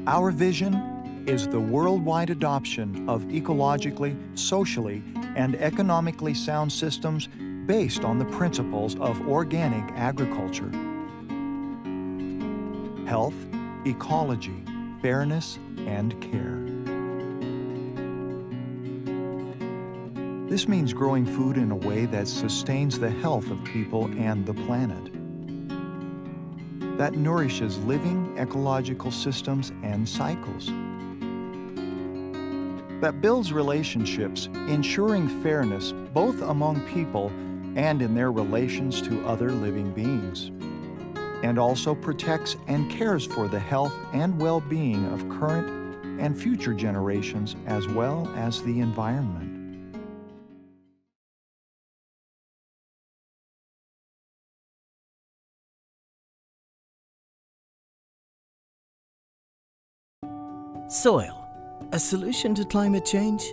Our vision is the worldwide adoption of ecologically, socially, and economically sound systems based on the principles of organic agriculture. Health, ecology, fairness, and care. This means growing food in a way that sustains the health of people and the planet, that nourishes living ecological systems and cycles, that builds relationships, ensuring fairness both among people and in their relations to other living beings, and also protects and cares for the health and well-being of current and future generations as well as the environment. Soil, a solution to climate change?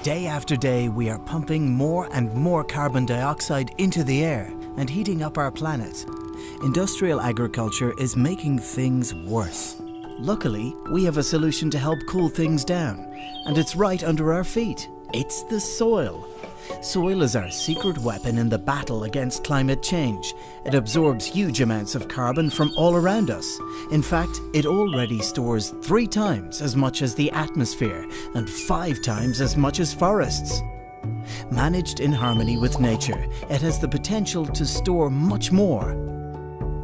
Day after day, we are pumping more and more carbon dioxide into the air and heating up our planet. Industrial agriculture is making things worse. Luckily, we have a solution to help cool things down, and it's right under our feet. It's the soil. Soil is our secret weapon in the battle against climate change. It absorbs huge amounts of carbon from all around us. In fact, it already stores 3 times as much as the atmosphere and 5 times as much as forests. Managed in harmony with nature, it has the potential to store much more.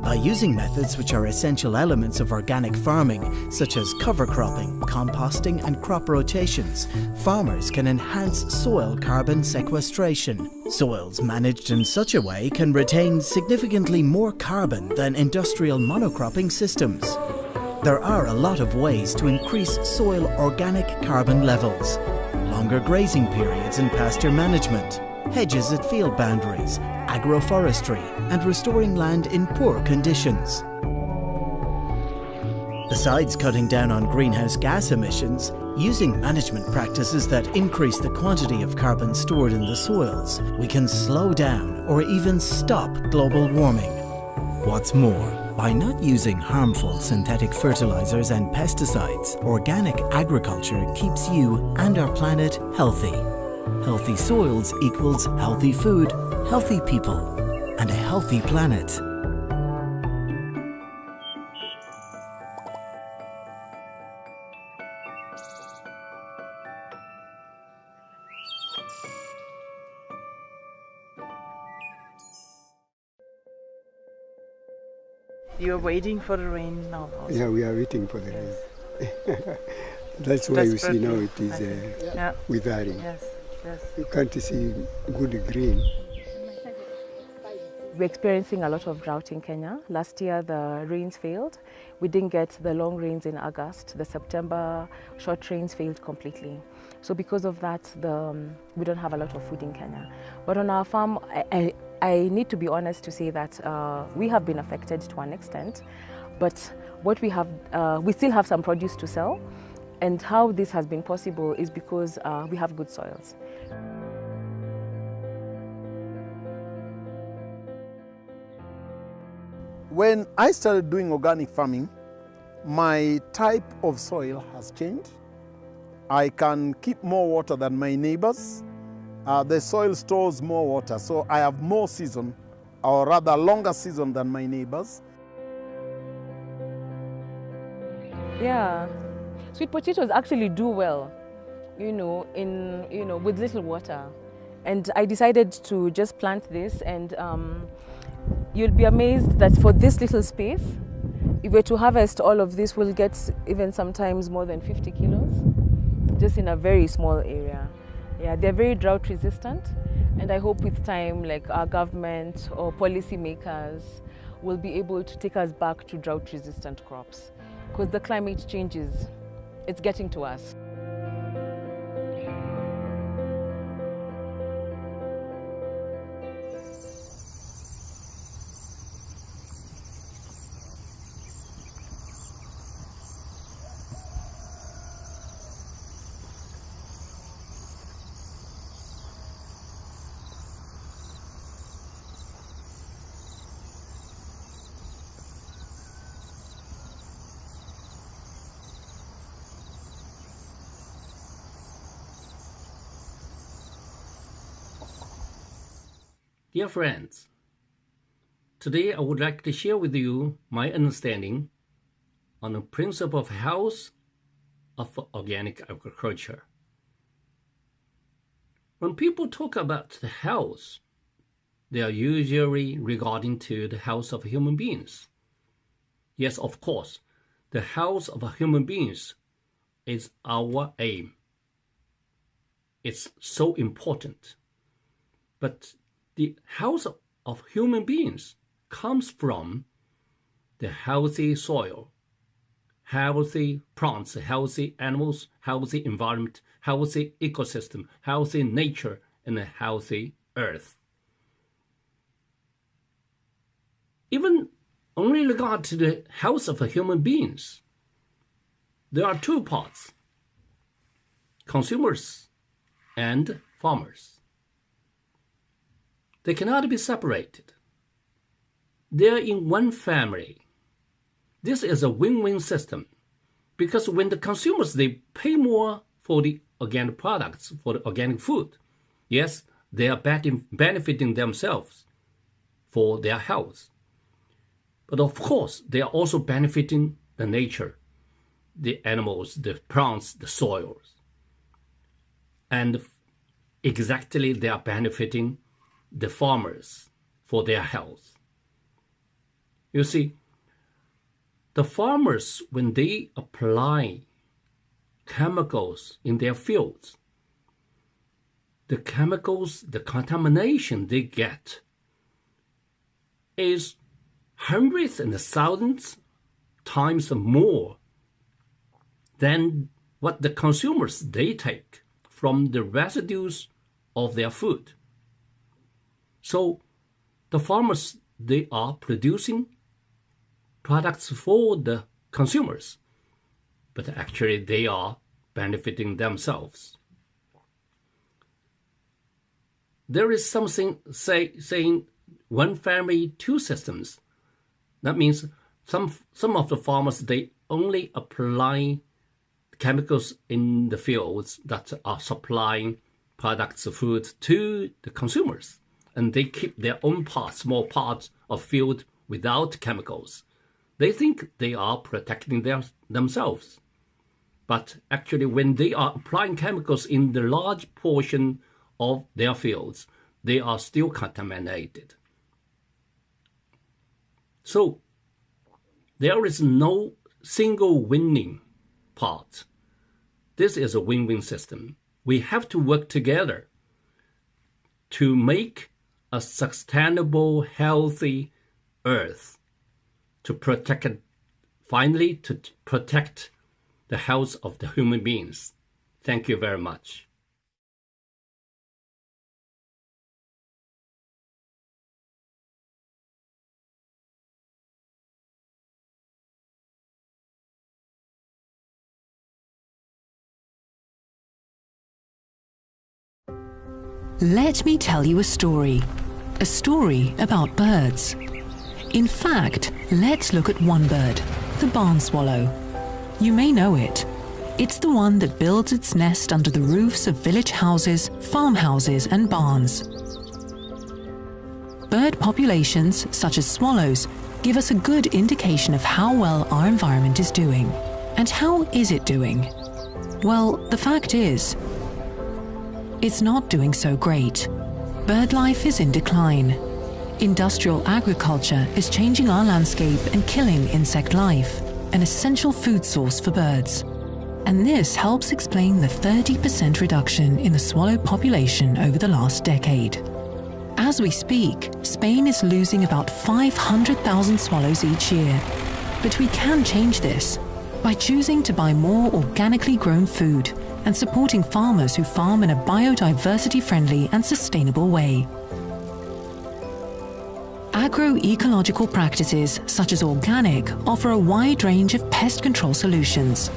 By using methods which are essential elements of organic farming, such as cover cropping, composting and crop rotations, farmers can enhance soil carbon sequestration. Soils managed in such a way can retain significantly more carbon than industrial monocropping systems. There are a lot of ways to increase soil organic carbon levels. Longer grazing periods and pasture management, hedges at field boundaries, agroforestry, and restoring land in poor conditions. Besides cutting down on greenhouse gas emissions, using management practices that increase the quantity of carbon stored in the soils, we can slow down or even stop global warming. What's more, by not using harmful synthetic fertilizers and pesticides, organic agriculture keeps you and our planet healthy. Healthy soils equals healthy food, healthy people, and a healthy planet. You're waiting for the rain now. Also. Yeah, we are waiting for the rain. That's why you see now it is withering. Yes, yes. You can't see good green. We're experiencing a lot of drought in Kenya. Last year the rains failed. We didn't get the long rains in August. The September short rains failed completely. So because of that, we don't have a lot of food in Kenya. But on our farm, I need to be honest to say that we have been affected to an extent. But what we have, we still have some produce to sell. And how this has been possible is because we have good soils. When I started doing organic farming, my type of soil has changed. I can keep more water than my neighbors. The soil stores more water, so I have more season, or rather longer season than my neighbors. Yeah, sweet potatoes actually do well, with little water. And I decided to just plant this, and you'll be amazed that for this little space, if we're to harvest all of this, we'll get even sometimes more than 50 kilos, just in a very small area. Yeah, they're very drought resistant, and I hope with time, like our government or policy makers will be able to take us back to drought resistant crops, because the climate changes, it's getting to us. Dear friends, today I would like to share with you my understanding on the principle of health of organic agriculture. When people talk about the health, they are usually regarding to the health of human beings. Yes, of course, the health of human beings is our aim. It's so important. But the health of human beings comes from the healthy soil, healthy plants, healthy animals, healthy environment, healthy ecosystem, healthy nature, and a healthy earth. Even only regard to the health of human beings, there are two parts: consumers and farmers. They cannot be separated. They're in one family. This is a win-win system, because when the consumers, they pay more for the organic products, for the organic food, yes, they are benefiting themselves for their health. But of course, they are also benefiting the nature, the animals, the plants, the soils. And exactly, they are benefiting the farmers for their health. You see, the farmers, when they apply chemicals in their fields, the chemicals, the contamination they get is hundreds and thousands times more than what the consumers they take from the residues of their food. So the farmers, they are producing products for the consumers, but actually they are benefiting themselves. There is something saying one family, two systems. That means some of the farmers, they only apply chemicals in the fields that are supplying products of food to the consumers, and they keep their own part, small parts of field without chemicals. They think they are protecting themselves. But actually, when they are applying chemicals in the large portion of their fields, they are still contaminated. So there is no single winning part. This is a win-win system. We have to work together to make a sustainable, healthy earth, to protect it, finally to protect the health of the human beings. Thank you very much. Let me tell you a story about birds. In fact, let's look at one bird, the barn swallow. You may know it. It's the one that builds its nest under the roofs of village houses, farmhouses, and barns. Bird populations, such as swallows, give us a good indication of how well our environment is doing. And how is it doing? Well, the fact is, it's not doing so great. Bird life is in decline. Industrial agriculture is changing our landscape and killing insect life, an essential food source for birds. And this helps explain the 30% reduction in the swallow population over the last decade. As we speak, Spain is losing about 500,000 swallows each year. But we can change this by choosing to buy more organically grown food and supporting farmers who farm in a biodiversity-friendly and sustainable way. Agroecological practices such as organic offer a wide range of pest control solutions.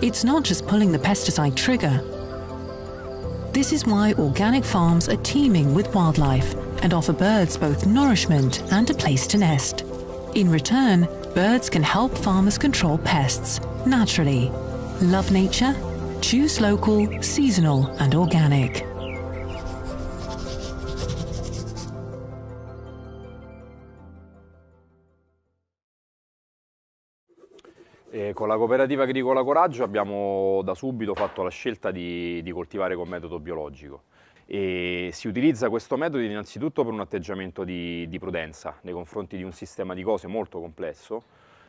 It's not just pulling the pesticide trigger. This is why organic farms are teeming with wildlife and offer birds both nourishment and a place to nest. In return, birds can help farmers control pests naturally. Love nature? Choose local, seasonal, and organic. Con la cooperativa agricola Coraggio abbiamo da subito fatto la scelta di coltivare con metodo biologico e si utilizza questo metodo innanzitutto per un atteggiamento di prudenza nei confronti di un sistema di cose molto complesso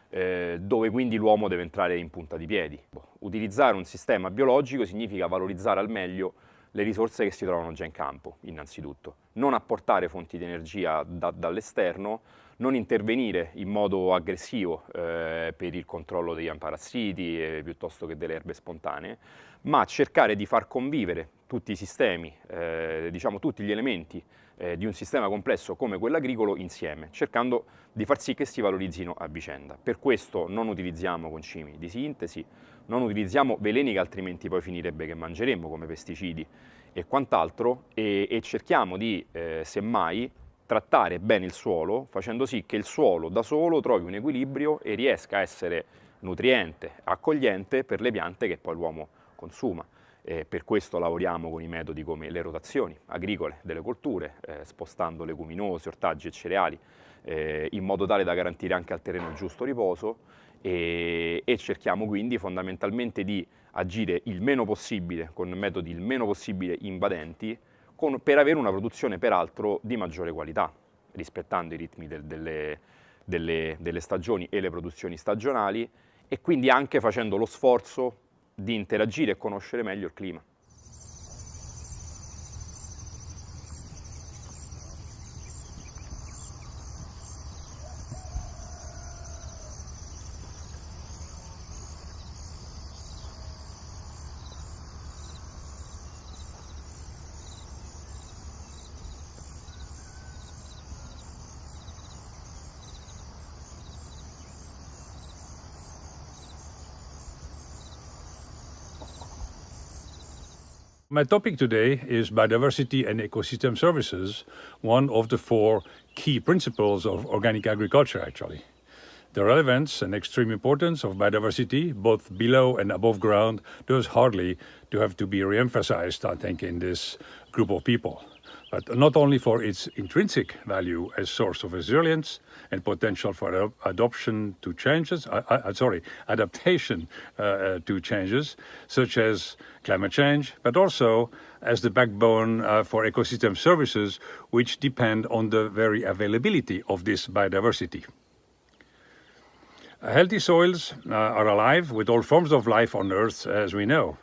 dove quindi l'uomo deve entrare in punta di piedi. Utilizzare un sistema biologico significa valorizzare al meglio le risorse che si trovano già in campo, innanzitutto. Non apportare fonti di energia dall'esterno, non intervenire in modo aggressivo per il controllo degli parassiti piuttosto che delle erbe spontanee, ma cercare di far convivere tutti i sistemi, diciamo tutti gli elementi di un sistema complesso come quello agricolo insieme, cercando di far sì che si valorizzino a vicenda. Per questo non utilizziamo concimi di sintesi, non utilizziamo veleni che altrimenti poi finirebbe che mangeremmo come pesticidi e quant'altro e cerchiamo di, semmai, trattare bene il suolo facendo sì che il suolo da solo trovi un equilibrio e riesca a essere nutriente, accogliente per le piante che poi l'uomo consuma. Per questo lavoriamo con i metodi come le rotazioni agricole delle colture, spostando leguminose, ortaggi e cereali in modo tale da garantire anche al terreno il giusto riposo e cerchiamo quindi fondamentalmente di agire il meno possibile con metodi il meno possibile invadenti per avere una produzione peraltro di maggiore qualità, rispettando i ritmi delle stagioni e le produzioni stagionali e quindi anche facendo lo sforzo di interagire e conoscere meglio il clima. My topic today is biodiversity and ecosystem services, one of the 4 key principles of organic agriculture, actually. The relevance and extreme importance of biodiversity, both below and above ground, does hardly to have to be re-emphasized, I think, in this group of people. But not only for its intrinsic value as source of resilience and potential for adaptation to changes, to changes, such as climate change, but also as the backbone for ecosystem services, which depend on the very availability of this biodiversity. Healthy soils are alive with all forms of life on Earth, as we know.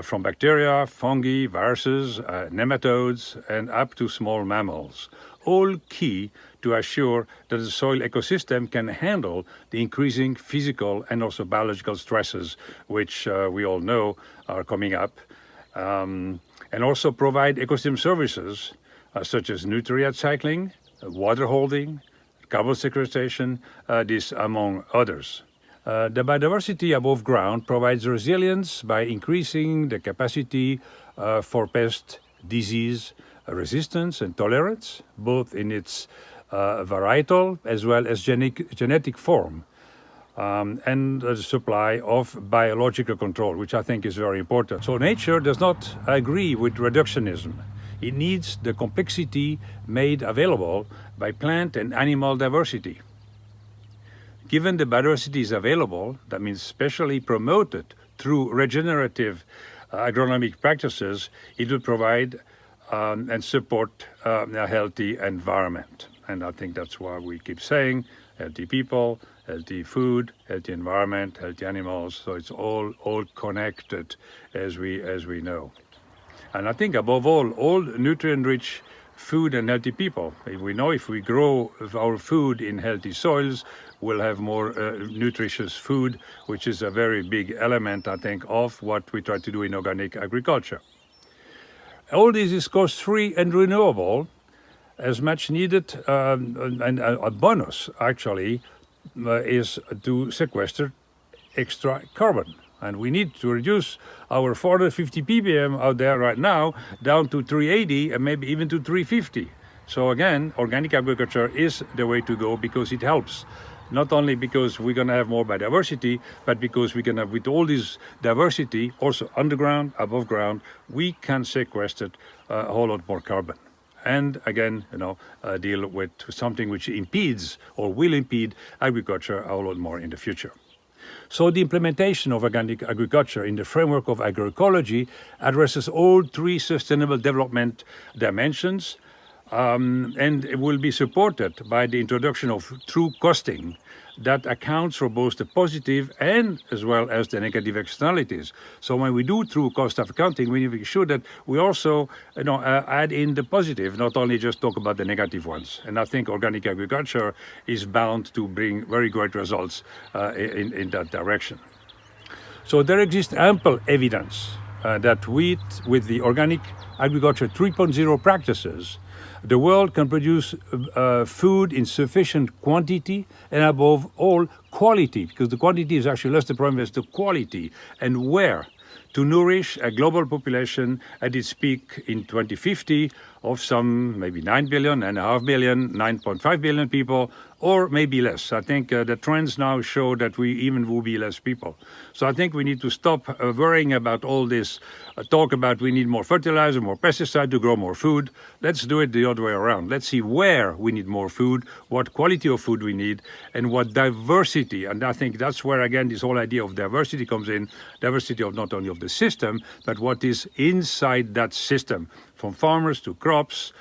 From bacteria, fungi, viruses, nematodes, and up to small mammals, all key to assure that the soil ecosystem can handle the increasing physical and also biological stresses, which we all know are coming up, and also provide ecosystem services such as nutrient cycling, water holding, carbon sequestration, this among others. The biodiversity above ground provides resilience by increasing the capacity for pest, disease, resistance and tolerance, both in its varietal as well as genetic form, and the supply of biological control, which I think is very important. So nature does not agree with reductionism. It needs the complexity made available by plant and animal diversity. Given the biodiversity is available, that means specially promoted through regenerative agronomic practices, it will provide and support a healthy environment. And I think that's why we keep saying healthy people, healthy food, healthy environment, healthy animals. So it's all connected, as we know. And I think above all nutrient-rich food and healthy people. We know if we grow our food in healthy soils, we'll have more nutritious food, which is a very big element, I think, of what we try to do in organic agriculture. All this is cost-free and renewable, as much needed, and a bonus, actually, is to sequester extra carbon. And we need to reduce our 450 ppm out there right now down to 380 and maybe even to 350. So again, organic agriculture is the way to go because it helps. Not only because we're going to have more biodiversity, but because we can have, with all this diversity, also underground, above ground, we can sequester a whole lot more carbon. And again, deal with something which impedes or will impede agriculture a whole lot more in the future. So the implementation of organic agriculture in the framework of agroecology addresses all three sustainable development dimensions, and it will be supported by the introduction of true costing that accounts for both the positive and as well as the negative externalities. So when we do true cost of accounting, we need to be sure that we also add in the positive, not only just talk about the negative ones. And I think organic agriculture is bound to bring very great results in that direction. So there exists ample evidence that with the organic agriculture 3.0 practices, the world can produce food in sufficient quantity and above all quality, because the quantity is actually less the problem, it's the quality and where, to nourish a global population at its peak in 2050 of some maybe 9 billion, 9.5 billion people, or maybe less. I think the trends now show that we even will be less people. So I think we need to stop worrying about all this talk about we need more fertilizer, more pesticide to grow more food. Let's do it the other way around. Let's see where we need more food, what quality of food we need, and what diversity. And I think that's where, again, this whole idea of diversity comes in. Diversity of not only of the system, but what is inside that system, from farmers to crops,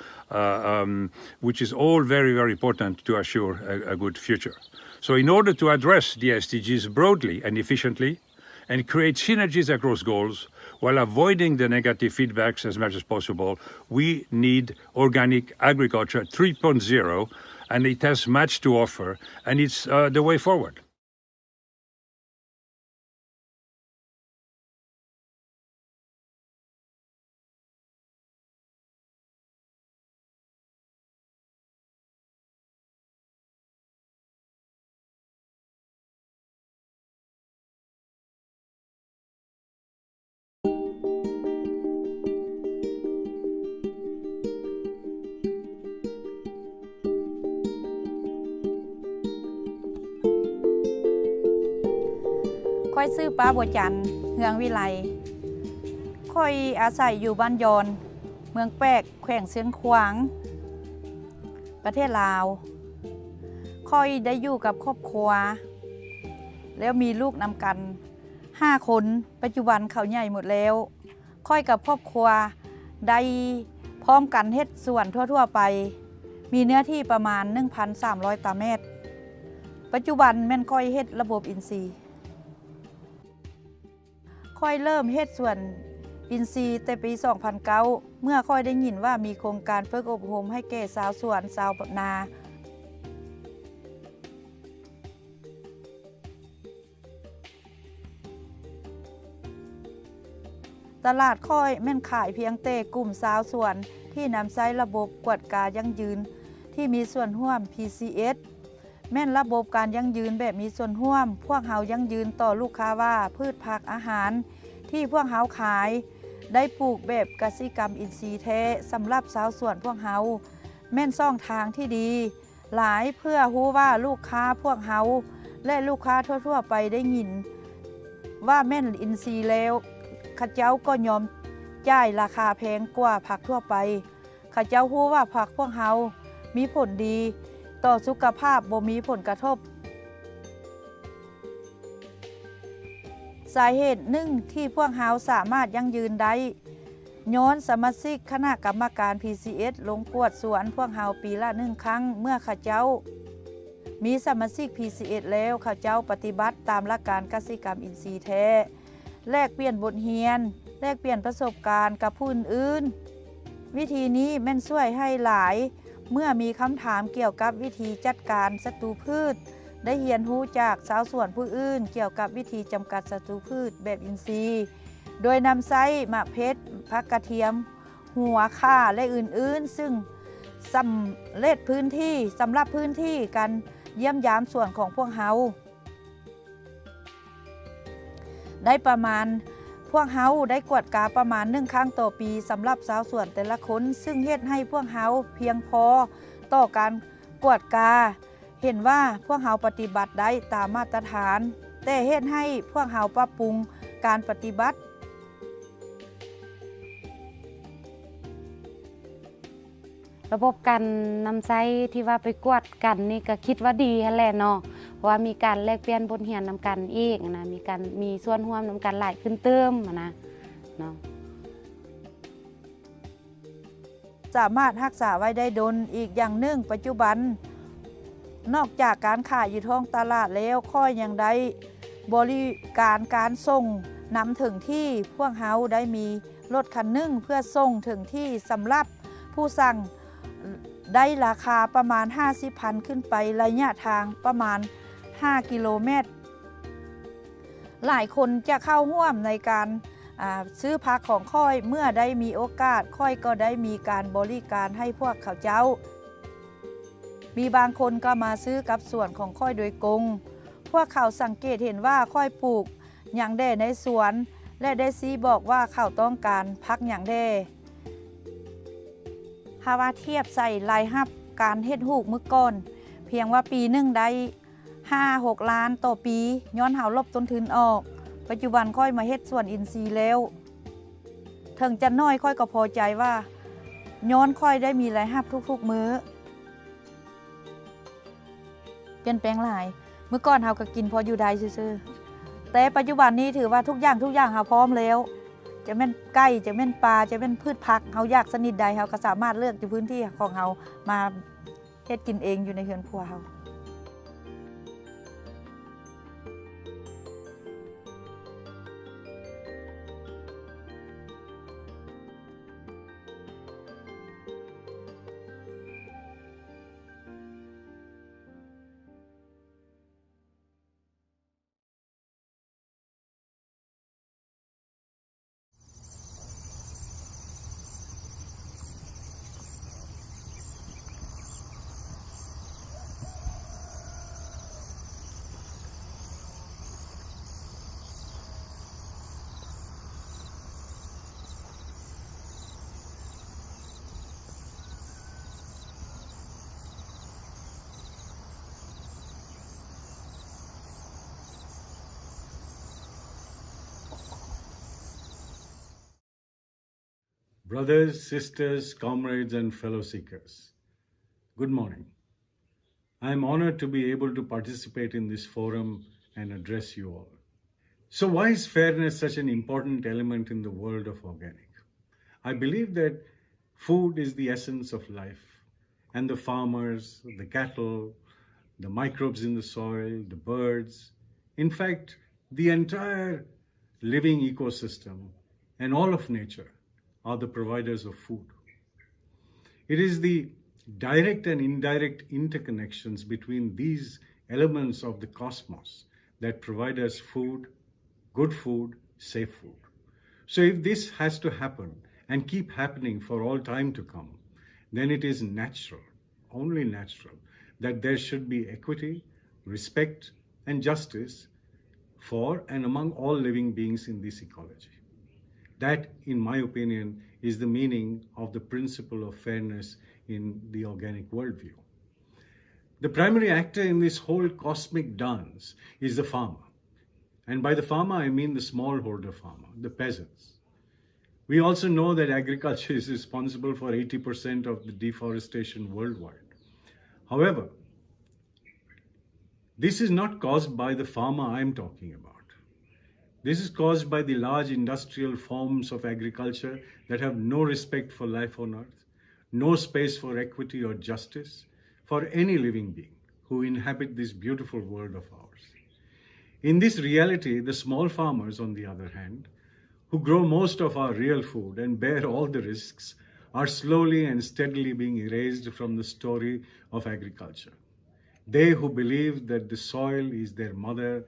which is all very, very important to assure a good future. So in order to address the SDGs broadly and efficiently and create synergies across goals while avoiding the negative feedbacks as much as possible, we need organic agriculture 3.0, and it has much to offer, and it's the way forward.ค่อยซื้อป้าบัวจันทร์เฮืองวิไลค่อยอาศัยอยู่บ้านยอนเมืองแปกแขวงเสียงขวางประเทศลาวค่อยได้อยู่กับครอบครัวแล้วมีลูกนำกัน5 คนปัจจุบันเขาใหญ่หมดแล้วค่อยกับครอบครัวได้พร้อมกันเฮ็ดสวนทั่วๆไปมีเนื้อที่ประมาณ 1,300 ตารางเมตรปัจจุบันแม่นค่อยเฮ็ดระบบอินทรีย์ค่อยเริ่มเฮ็ดสวนอินทรีย์แต่ปี 2009 เมื่อค่อยได้ยินว่ามีโครงการฝึกอบรมให้แก่ชาวสวนชาวนาตลาดค่อยแม่นขายเพียงแต่กลุ่มชาวสวนที่นำใช้ระบบกวดกายั่งยืนที่มีส่วนร่วม PCS แม่นระบบการยั่งยืนแบบมีส่วนร่วมพวกเฮายั่งยืนต่อลูกค้าว่าพืชผักอาหารที่พวกเฮาขายได้ปลูกแบบกสิกรรมอินทรีย์แท้สำหรับชาวสวนพวกเฮาแม่นช่องทางที่ดีหลายเพื่อรู้ว่าลูกค้าพวกเฮาและลูกค้าทั่วๆไปได้ยินว่าแม่นอินทรีย์แล้วข้าเจ้าก็ยอมจ่ายราคาแพงกว่าผักทั่วไปข้าเจ้ารู้ว่าผักพวกเฮามีผลดีต่อสุขภาพบ่มีผลกระทบสาเหตุหนึ่งที่พวกเฮาสามารถยั่งยืนได้ย้อนสมาชิกคณะกรรมการ PCS ลงกวดสวนพวกเฮาปีละ1 ครั้งเมื่อข้าเจ้ามีสมาชิก PCS แล้วข้าเจ้าปฏิบัติตามหลักการกสิกรรมอินทรีย์แท้แลกเปลี่ยนบทเรียนแลกเปลี่ยนประสบการณ์กับผู้อื่นวิธีนี้แม่นช่วยให้หลายเมื่อมีคำถามเกี่ยวกับวิธีจัดการศัตรูพืชได้เรียนรู้จากชาวสวนผู้อื่นเกี่ยวกับวิธีจำกัดศัตรูพืชแบบอินทรีย์โดยนำไส้มะเพ็ดผักกระเทียมหัวข่าและอื่นๆซึ่งสำเร็จพื้นที่สำหรับพื้นที่การเยี่ยมยามสวนของพวกเฮาได้ประมาณพวกเฮาได้กวดกาประมาณ1 ครั้งต่อปีสำหรับชาวสวนแต่ละคนซึ่งเฮ็ดให้พวกเฮาเพียงพอต่อการกวดกาเห็นว่าพวกเฮาปฏิบัติได้ตามมาตรฐานแต่เฮ็ดให้พวกเฮาปรับปรุงการปฏิบัติระบบการนำใช้ที่ว่าไปกวดกันนี่ก็คิดว่าดีแหละเนาะ เพราะว่ามีการแลกเปลี่ยนบทเรียนนำกันอีกนะมีส่วนร่วมนำกันหลายขึ้นเติมนะเนาะสามารถรักษาไว้ได้ดนอีกอย่างหนึ่งปัจจุบันนอกจากการขายอยู่ท้องตลาดแล้วค่อยยังได้บริการการส่งนำถึงที่พวกเฮาได้มีรถคันหนึ่งเพื่อส่งถึงที่สำหรับผู้สั่งได้ราคาประมาณ 50,000 ขึ้นไประยะทางประมาณ5 กิโลเมตรหลายคนจะเข้าร่วมในการซื้อผักของค่อยเมื่อได้มีโอกาสค่อยก็ได้มีการบริการให้พวกเขาเจ้ามีบางคนก็มาซื้อกับส่วนของค่อยโดยกงพวกเขาสังเกตเห็นว่าค่อยปลูกอย่างแด่ในสวนและได้ซีบอกว่าเขาต้องการพักอย่างแด่ถ้าว่าเทียบใส่รายรับการเฮ็ดฮูกมื้อก่อนเพียงว่าปีหนึ่งได้ 5-6 ล้านต่อปีย้อนเฮาลบต้นทุนออกปัจจุบันค่อยมาเฮ็ดสวนอินทรีย์แล้วถึงจะน้อยค่อยก็พอใจว่าย้อนค่อยได้มีรายรับทุกๆมื้อเปลี่ยนแปลงหลายเมื่อก่อนเฮาก็กินพออยู่ได้ซื่อๆแต่ปัจจุบันนี้ถือว่าทุกอย่างเฮาพร้อมแล้วจะแม่นไก่จะแม่นปลาจะแม่นพืชผักเฮาอยากชนิดใดเฮาก็สามารถเลือกอยู่พื้นที่ของเฮามาเฮ็ดกินเองอยู่ในเรือนครัวเฮาBrothers, sisters, comrades, and fellow seekers, good morning. I am honored to be able to participate in this forum and address you all. So why is fairness such an important element in the world of organic? I believe that food is the essence of life, and the farmers, the cattle, the microbes in the soil, the birds, in fact, the entire living ecosystem and all of nature are the providers of food. It is the direct and indirect interconnections between these elements of the cosmos that provide us food, good food, safe food. So if this has to happen and keep happening for all time to come, then it is natural, only natural, that there should be equity, respect, and justice for and among all living beings in this ecology. That, in my opinion, is the meaning of the principle of fairness in the organic worldview. The primary actor in this whole cosmic dance is the farmer. And by the farmer, I mean the smallholder farmer, the peasants. We also know that agriculture is responsible for 80% of the deforestation worldwide. However, this is not caused by the farmer I'm talking about. This is caused by the large industrial forms of agriculture that have no respect for life on earth, no space for equity or justice for any living being who inhabit this beautiful world of ours. In this reality, the small farmers, on the other hand, who grow most of our real food and bear all the risks, are slowly and steadily being erased from the story of agriculture. They who believe that the soil is their mother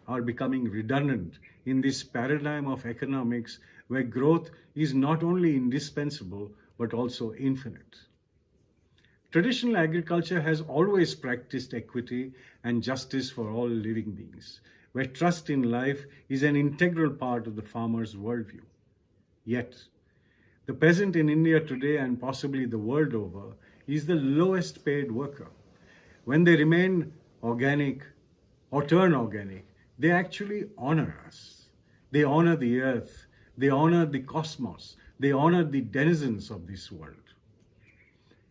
are becoming redundant in this paradigm of economics where growth is not only indispensable but also infinite. Traditional agriculture has always practiced equity and justice for all living beings, where trust in life is an integral part of the farmer's worldview. Yet, the peasant in India today and possibly the world over is the lowest paid worker. When they remain organic or turn organic, they actually honor us. They honor the earth. They honor the cosmos. They honor the denizens of this world.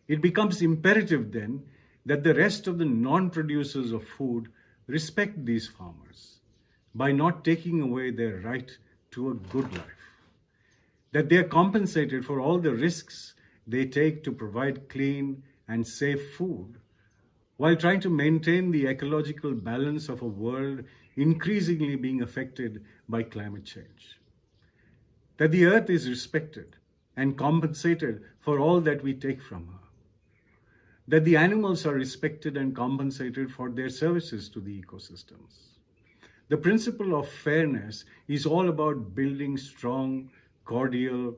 It becomes imperative then that the rest of the non-producers of food respect these farmers by not taking away their right to a good life, that they are compensated for all the risks they take to provide clean and safe food while trying to maintain the ecological balance of a world increasingly being affected by climate change. That the earth is respected and compensated for all that we take from her. That the animals are respected and compensated for their services to the ecosystems. The principle of fairness is all about building strong, cordial,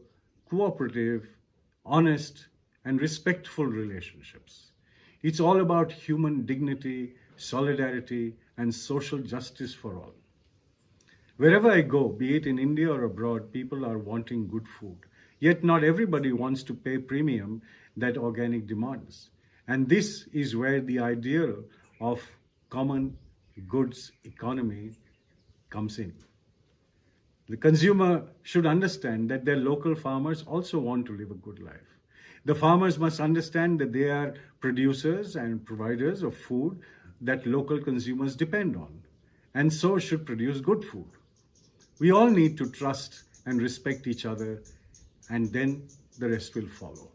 cooperative, honest, and respectful relationships. It's all about human dignity, solidarity, and social justice for all. Wherever I go, be it in India or abroad, people are wanting good food. Yet not everybody wants to pay premium that organic demands. And this is where the ideal of common goods economy comes in. The consumer should understand that their local farmers also want to live a good life. The farmers must understand that they are producers and providers of food that local consumers depend on, and so should produce good food. We all need to trust and respect each other, and then the rest will follow.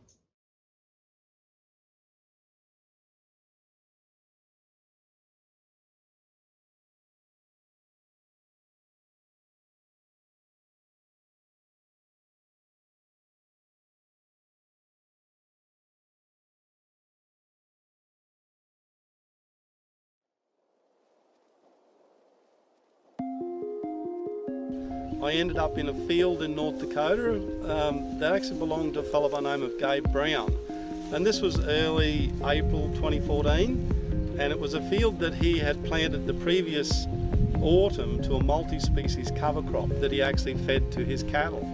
I ended up in a field in North Dakota that actually belonged to a fellow by the name of Gabe Brown. And this was early April 2014, and it was a field that he had planted the previous autumn to a multi-species cover crop that he actually fed to his cattle.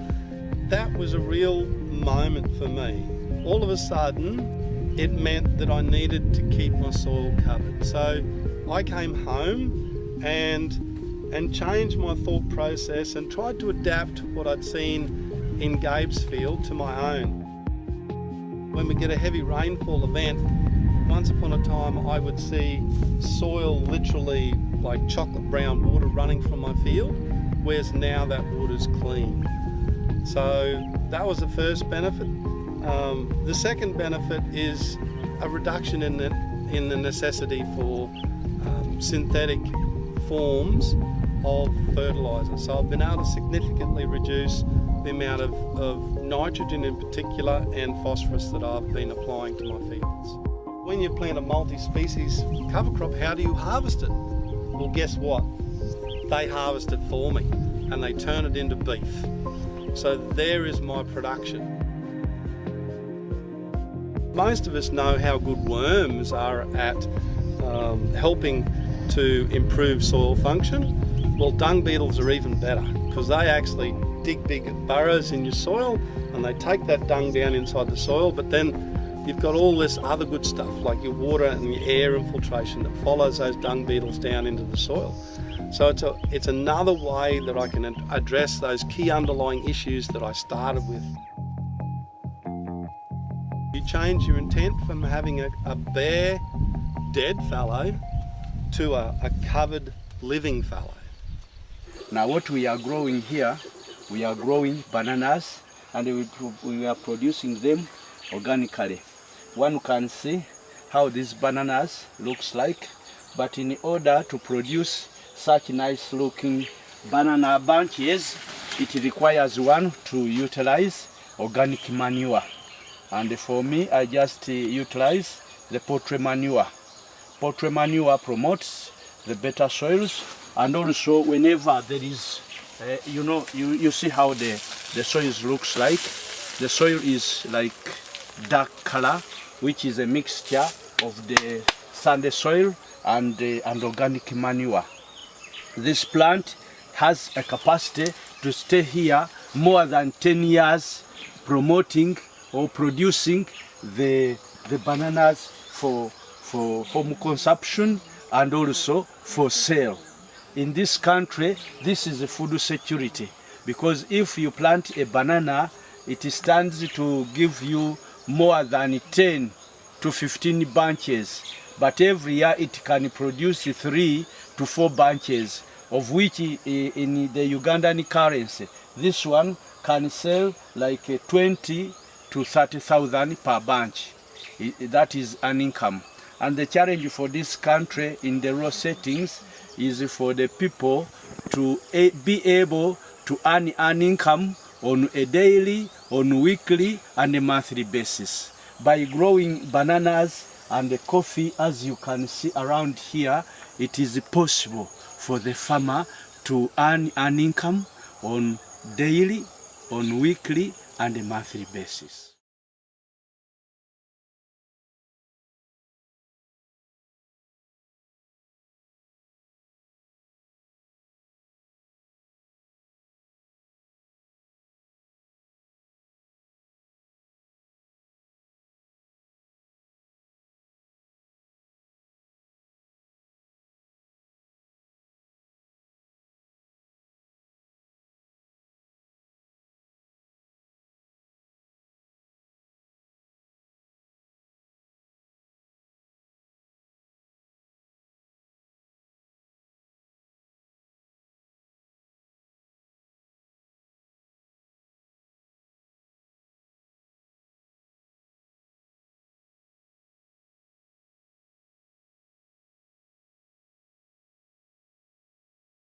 That was a real moment for me. All of a sudden, it meant that I needed to keep my soil covered. So I came home and changed my thought process and tried to adapt what I'd seen in Gabe's field to my own. When we get a heavy rainfall event, once upon a time I would see soil literally like chocolate brown water running from my field, whereas now that water's clean. So that was the first benefit. The second benefit is a reduction in the necessity for synthetic forms of fertiliser. So I've been able to significantly reduce the amount of nitrogen in particular and phosphorus that I've been applying to my fields. When you plant a multi-species cover crop, how do you harvest it? Well, guess what? They harvest it for me and they turn it into beef. So there is my production. Most of us know how good worms are at helping to improve soil function. Well, dung beetles are even better because they actually dig big burrows in your soil and they take that dung down inside the soil, but then you've got all this other good stuff like your water and your air infiltration that follows those dung beetles down into the soil. So it's another way that I can address those key underlying issues that I started with. You change your intent from having a bare, dead fallow to a covered, living fallow. Now what we are growing here, we are growing bananas and we are producing them organically. One can see how these bananas looks like, but in order to produce such nice looking banana bunches, it requires one to utilize organic manure. And for me, I just utilize the poultry manure. Poultry manure promotes the better soils, and also whenever there is, you see how the soil looks like. The soil is like dark color, which is a mixture of the sandy soil and organic manure. This plant has a capacity to stay here more than 10 years, promoting or producing the bananas for home consumption and also for sale. In this country, this is a food security, because if you plant a banana, it stands to give you more than 10 to 15 bunches but every year it can produce 3 to 4 bunches, of which in the Ugandan currency, this one can sell like 20 to 30,000 per bunch. That is an income. And the challenge for this country in the rural settings is for the people to be able to earn an income on a daily, on weekly and a monthly basis. By growing bananas and the coffee, as you can see around here, it is possible for the farmer to earn an income on daily, on weekly and a monthly basis.